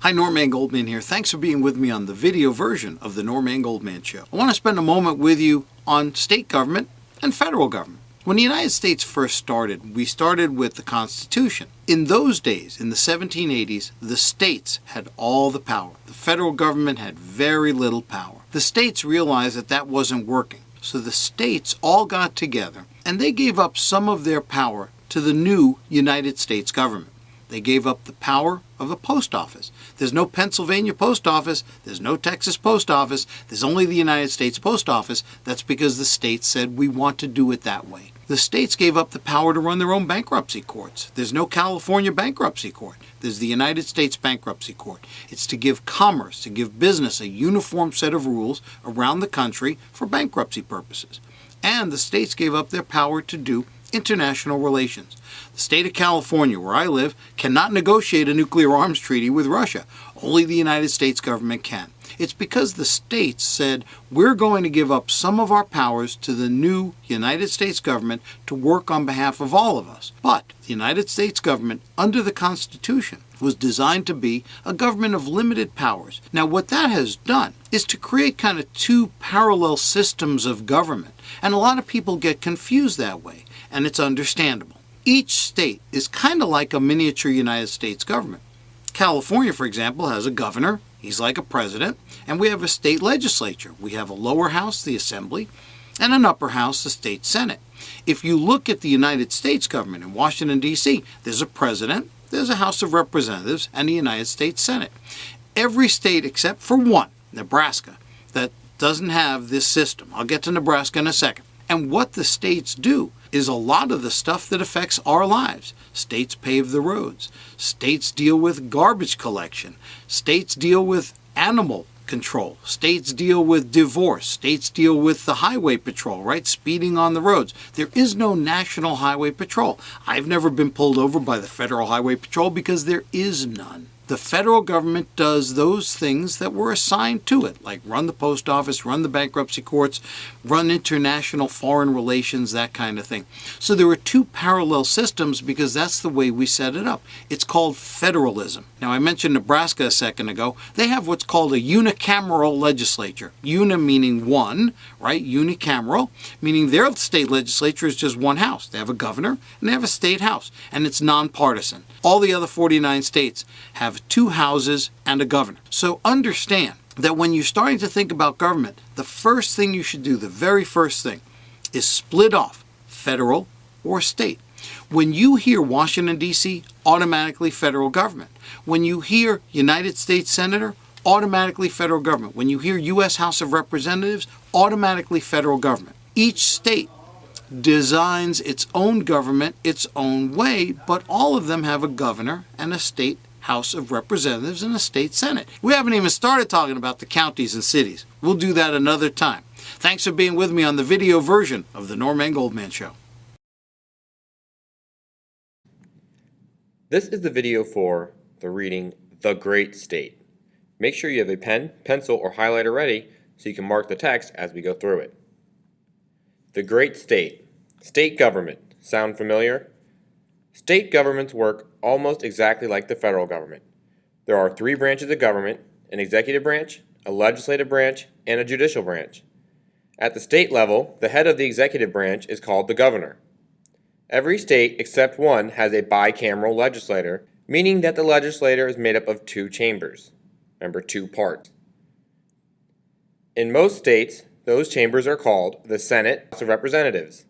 Hi, Norman Goldman here. Thanks for being with me on the video version of the Norman Goldman Show. I want to spend a moment with you on state government and federal government. When the United States first started, we started with the Constitution. In those days, in the 1780s, the states had all the power. The federal government had very little power. The states realized that that wasn't working. So the states all got together and they gave up some of their power to the new United States government. They gave up the power of the post office. There's no Pennsylvania post office. There's no Texas post office. There's only the United States post office. That's because the states said we want to do it that way. The states gave up the power to run their own bankruptcy courts. There's no California bankruptcy court. There's the United States bankruptcy court. It's to give commerce, to give business a uniform set of rules around the country for bankruptcy purposes. And the states gave up their power to do international relations. The state of California, where I live, cannot negotiate a nuclear arms treaty with Russia. Only the United States government can. It's because the states said, we're going to give up some of our powers to the new United States government to work on behalf of all of us. But the United States government, under the Constitution, was designed to be a government of limited powers. Now, what that has done is to create kind of two parallel systems of government. And a lot of people get confused that way, and it's understandable. Each state is kind of like a miniature United States government. California, for example, has a governor. He's like a president. And we have a state legislature. We have a lower house, the Assembly, and an upper house, the state Senate. If you look at the United States government in Washington, D.C., there's a president, there's a House of Representatives, and the United States Senate. Every state except for one, Nebraska, that doesn't have this system. I'll get to Nebraska in a second. And what the states do is a lot of the stuff that affects our lives. States pave the roads. States deal with garbage collection. States deal with animal control. States deal with divorce. States deal with the highway patrol, right? Speeding on the roads. There is no national highway patrol. I've never been pulled over by the Federal Highway Patrol because there is none. The federal government does those things that were assigned to it, like run the post office, run the bankruptcy courts, run international foreign relations, that kind of thing. So there are two parallel systems because that's the way we set it up. It's called federalism. Now, I mentioned Nebraska a second ago. They have what's called a unicameral legislature. Uni meaning one, right? Unicameral, meaning their state legislature is just one house. They have a governor and they have a state house, and it's nonpartisan. All the other 49 states have two houses and a governor. So understand that when you're starting to think about government, the first thing you should do, the very first thing, is split off federal or state. When you hear Washington, D.C., automatically federal government. When you hear United States Senator, automatically federal government. When you hear U.S. House of Representatives, automatically federal government. Each state designs its own government its own way, but all of them have a governor and a state House of Representatives and a state Senate. We haven't even started talking about the counties and cities. We'll do that another time. Thanks for being with me on the video version of the Norman Goldman Show. This is the video for the reading The Great State. Make sure you have a pen, pencil, or highlighter ready so you can mark the text as we go through it. The Great State. State government. Sound familiar? State governments work almost exactly like the federal government. There are three branches of government: an executive branch, a legislative branch, and a judicial branch. At the state level, the head of the executive branch is called the governor. Every state except one has a bicameral legislature, meaning that the legislature is made up of two chambers. Remember, two parts. In most states, those chambers are called the Senate House of Representatives.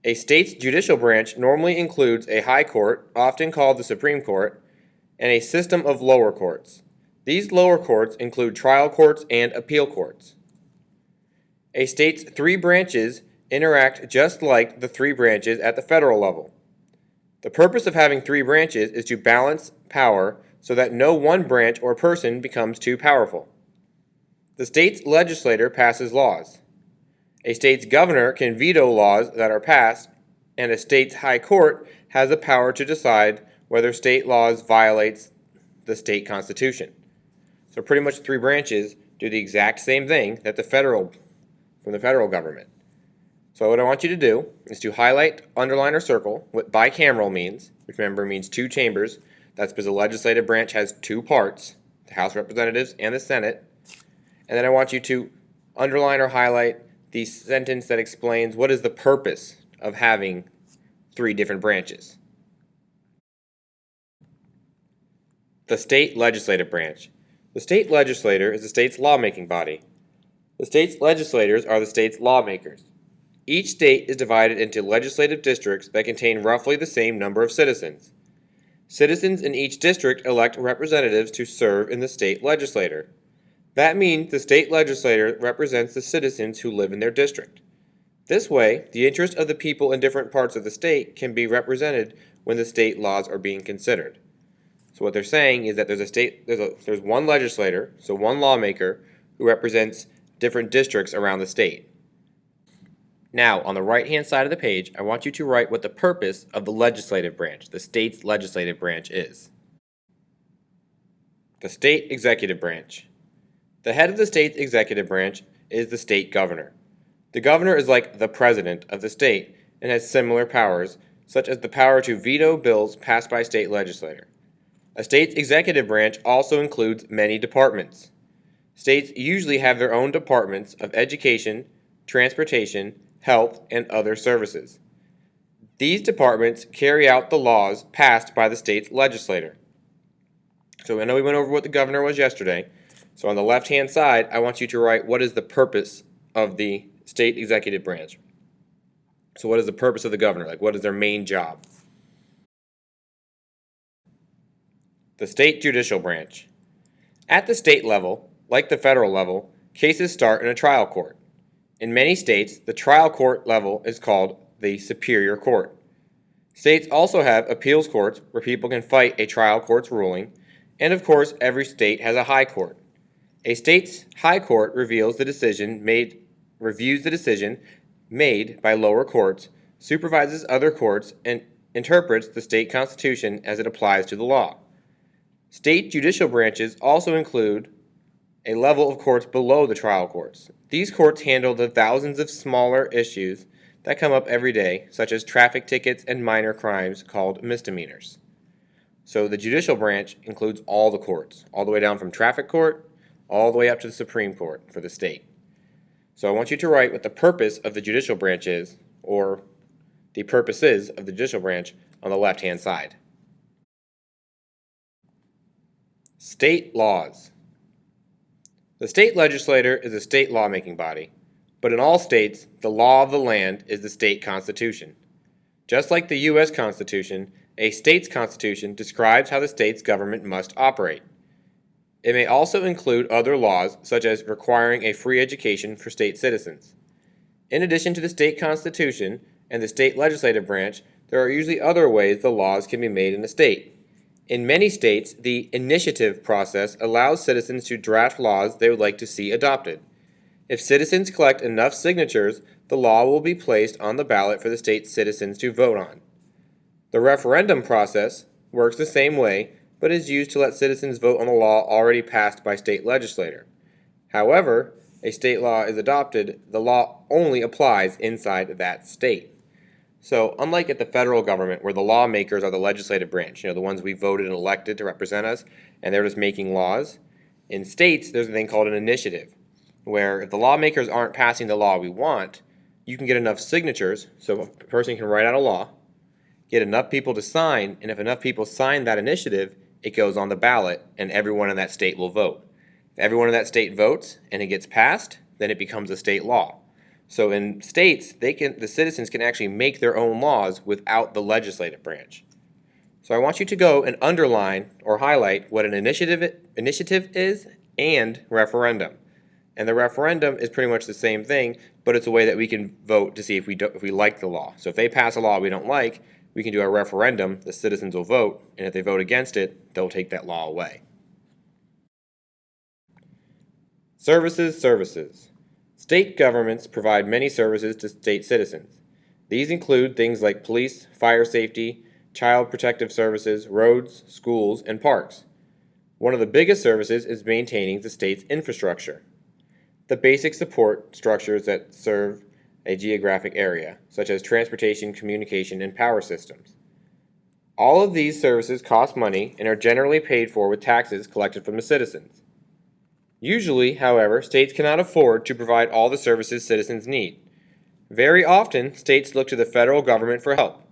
A state's judicial branch normally includes a high court, often called the Supreme Court, and a system of lower courts. These lower courts include trial courts and appeal courts. A state's three branches interact just like the three branches at the federal level. The purpose of having three branches is to balance power so that no one branch or person becomes too powerful. The state's legislature passes laws. A state's governor can veto laws that are passed, and a state's high court has the power to decide whether state laws violates the state constitution. So pretty much three branches do the exact same thing that the federal government. So what I want you to do is to highlight, underline, or circle what bicameral means, which remember means two chambers That's because the legislative branch has two parts, the House of Representatives and the Senate. And then I want you to underline or highlight the sentence that explains what is the purpose of having three different branches. The state legislative branch. The state legislature is the state's lawmaking body. The state's legislators are the state's lawmakers. Each state is divided into legislative districts that contain roughly the same number of citizens. Citizens in each district elect representatives to serve in the state legislature. That means the state legislature represents the citizens who live in their district. This way, the interests of the people in different parts of the state can be represented when the state laws are being considered. So what they're saying is that there's one legislator, so one lawmaker, who represents different districts around the state. Now, on the right-hand side of the page, I want you to write what the purpose of the legislative branch, the state's legislative branch, is. The state executive branch. The head of the state's executive branch is the state governor. The governor is like the president of the state and has similar powers, such as the power to veto bills passed by a state legislature. A state's executive branch also includes many departments. States usually have their own departments of education, transportation, health, and other services. These departments carry out the laws passed by the state's legislature. So I know we went over what the governor was yesterday. So on the left-hand side, I want you to write what is the purpose of the state executive branch. So what is the purpose of the governor? Like, what is their main job? The state judicial branch. At the state level, like the federal level, cases start in a trial court. In many states, the trial court level is called the superior court. States also have appeals courts where people can fight a trial court's ruling, and of course, every state has a high court. A state's high court reviews the decision made by lower courts, supervises other courts, and interprets the state constitution as it applies to the law. State judicial branches also include a level of courts below the trial courts. These courts handle the thousands of smaller issues that come up every day, such as traffic tickets and minor crimes called misdemeanors. So the judicial branch includes all the courts, all the way down from traffic court, all the way up to the Supreme Court for the state. So I want you to write what the purpose of the judicial branch is, or the purposes of the judicial branch, on the left-hand side. State laws. The state legislature is a state lawmaking body, but in all states, the law of the land is the state constitution. Just like the U.S. Constitution, a state's constitution describes how the state's government must operate. It may also include other laws, such as requiring a free education for state citizens. In addition to the state constitution and the state legislative branch, there are usually other ways the laws can be made in a state. In many states, the initiative process allows citizens to draft laws they would like to see adopted. If citizens collect enough signatures, the law will be placed on the ballot for the state's citizens to vote on. The referendum process works the same way, but is used to let citizens vote on a law already passed by state legislature. However, a state law is adopted, the law only applies inside that state. So, unlike at the federal government, where the lawmakers are the legislative branch, the ones we voted and elected to represent us, and they're just making laws, in states, there's a thing called an initiative, where if the lawmakers aren't passing the law we want, you can get enough signatures, so a person can write out a law, get enough people to sign, and if enough people sign that initiative, it goes on the ballot, and everyone in that state will vote. If everyone in that state votes, and it gets passed, then it becomes a state law. So in states, the citizens can actually make their own laws without the legislative branch. So I want you to go and underline or highlight what an initiative is and referendum. And the referendum is pretty much the same thing, but it's a way that we can vote to see if we like the law. So if they pass a law we don't like, we can do a referendum, the citizens will vote, and if they vote against it, they'll take that law away. Services. State governments provide many services to state citizens. These include things like police, fire safety, child protective services, roads, schools, and parks. One of the biggest services is maintaining the state's infrastructure. The basic support structures that serve a geographic area, such as transportation, communication, and power systems. All of these services cost money and are generally paid for with taxes collected from the citizens. Usually, however, states cannot afford to provide all the services citizens need. Very often, states look to the federal government for help.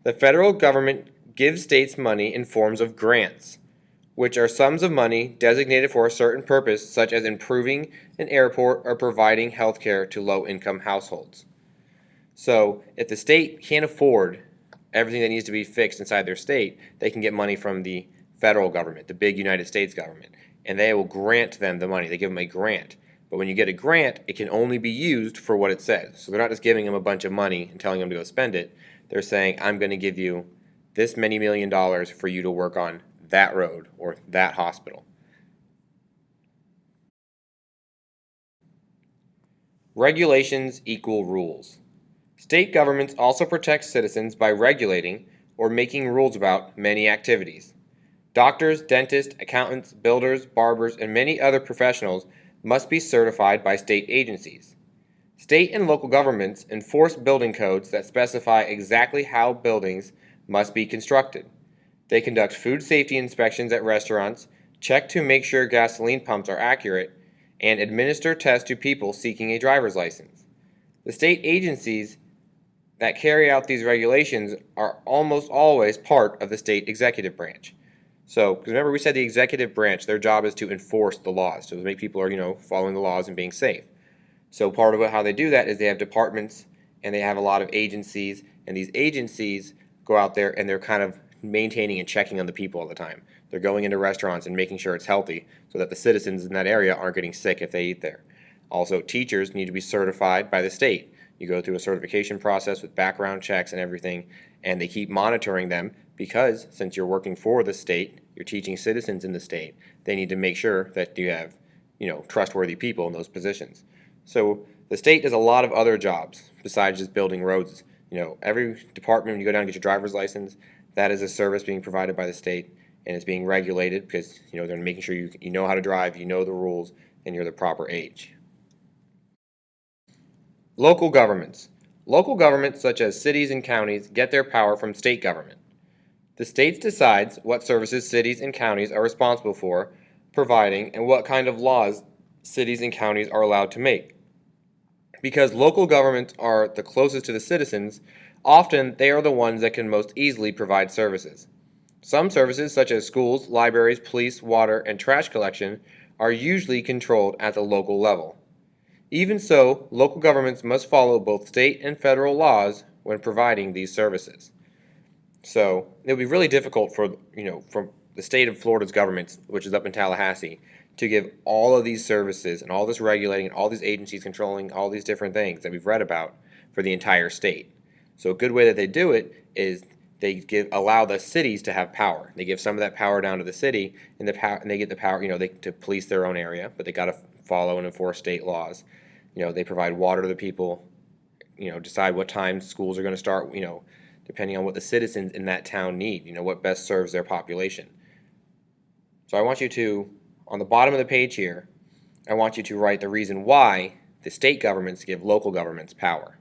The federal government gives states money in forms of grants, which are sums of money designated for a certain purpose, such as improving an airport or providing health care to low-income households. So, if the state can't afford everything that needs to be fixed inside their state, they can get money from the federal government, the big United States government, and they will grant them the money. They give them a grant. But when you get a grant, it can only be used for what it says. So they're not just giving them a bunch of money and telling them to go spend it. They're saying, I'm going to give you this many $1 million for you to work on that road or that hospital. Regulations equal rules. State governments also protect citizens by regulating or making rules about many activities. Doctors, dentists, accountants, builders, barbers, and many other professionals must be certified by state agencies. State and local governments enforce building codes that specify exactly how buildings must be constructed. They conduct food safety inspections at restaurants, check to make sure gasoline pumps are accurate, and administer tests to people seeking a driver's license. The state agencies that carry out these regulations are almost always part of the state executive branch. So, because remember we said the executive branch, their job is to enforce the laws, to make people are, following the laws and being safe. So part of how they do that is they have departments and they have a lot of agencies, and these agencies go out there and they're kind of maintaining and checking on the people all the time. They're going into restaurants and making sure it's healthy so that the citizens in that area aren't getting sick if they eat there. Also, teachers need to be certified by the state. You go through a certification process with background checks and everything, and they keep monitoring them because since you're working for the state, you're teaching citizens in the state, they need to make sure that you have, trustworthy people in those positions. So the state does a lot of other jobs besides just building roads. Every department, when you go down and get your driver's license, that is a service being provided by the state, and it's being regulated because they're making sure you know how to drive, you know the rules, and you're the proper age. Local governments. Local governments such as cities and counties get their power from state government. The state decides what services cities and counties are responsible for providing and what kind of laws cities and counties are allowed to make. Because local governments are the closest to the citizens, often they are the ones that can most easily provide services. Some services, such as schools, libraries, police, water, and trash collection, are usually controlled at the local level. Even so, local governments must follow both state and federal laws when providing these services. So it would be really difficult for the state of Florida's government, which is up in Tallahassee, to give all of these services and all this regulating and all these agencies controlling all these different things that we've read about for the entire state. So a good way that they do it is they allow the cities to have power. They give some of that power down to the city, and they get the power, to police their own area, but they got to follow and enforce state laws. They provide water to the people. Decide what time schools are going to start. Depending on what the citizens in that town need. What best serves their population. So I want you to, on the bottom of the page here, I want you to write the reason why the state governments give local governments power.